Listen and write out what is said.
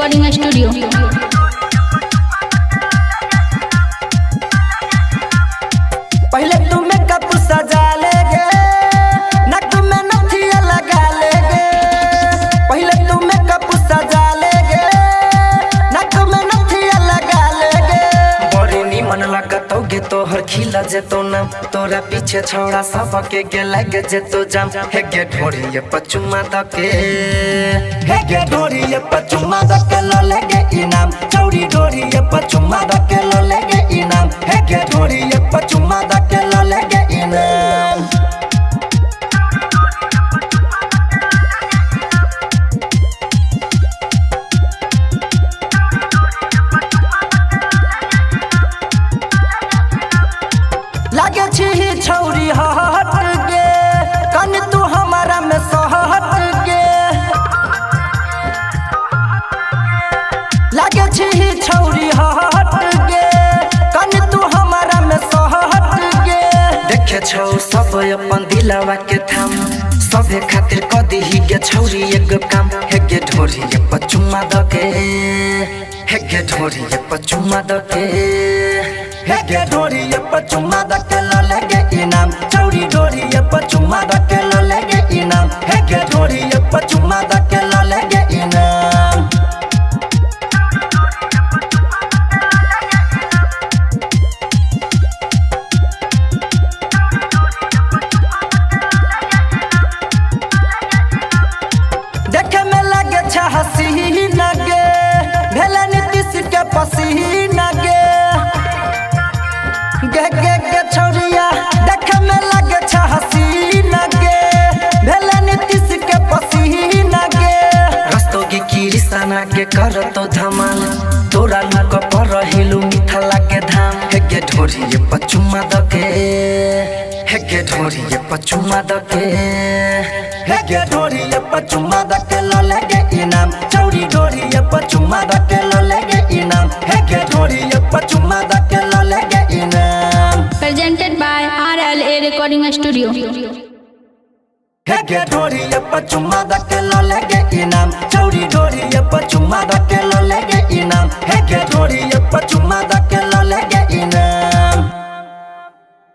Recording studio. पहले तू makeup सजा लेगे, नक में नथिया लगा लेगे। पहले तू मेकअप सजा लेगे, नक में नथिया लगा लेगे। बड़ी निमन लगतोगे तोहर खिला जेतो नाम, तोरा पीछे छौड़ा सब के लगे जेतो जाम। हे गे ढोरिए पचुमा दके, हे गे ढोरिए पचुमा दके लो लेगे इनाम। चौड़ी ढोरिए पचुमा दके लो लेगे इनाम। हे गे ढोरिए पचुमा दके लो लेगे इनाम। लागे छी छौरी हट गे, कन तू हमारा में सहट गे। लागे छी छौरी हट गे, कन तू हमारा में सहट गे। देखे छौ सब अपन दिलवा के थाम, सबे खातिर कदी ही गे छौरी एगो काम। हे गे ढोरिए पचुमा दके, हे गे ढोरिए पचुमा दके, हे गे ढोरिए पचुमा दके लो लेगे इनाम। चौड़ी ढोरिए पचुमा दके लो लेगे इनाम। हे गे ढोरिए पचुमा दके लो लेगे इनाम। देखे में लगे छ हसीना गे, भेले नीतीश के पसीना गे। गे गे गे छौरिया देखे में लगे छ हसीना गे, भेले नीतीश के पसीना गे। रस्तोगी किरिसाना के करतो धमाल, तोरा लुक पर रहिलु मीठा लागे धाम। हे गे ढोरिए पचुमा दके, हे गे ढोरिए पचुमा दके, हे गे ढोरिए पचुमा दके लो लेगे इनाम। चौड़ी ढोरिए पचुमा दके लो लेगे इनाम। हे गे ढोरिए पचुमा दके लो लेगे इनाम। Presented by RLA recording studio. हे गे ढोरिए पचुमा दके लो लेगे इनाम। चौड़ी ढोरिए पचुमा दके लो लेगे इनाम। हे गे ढोरिए पचुमा दके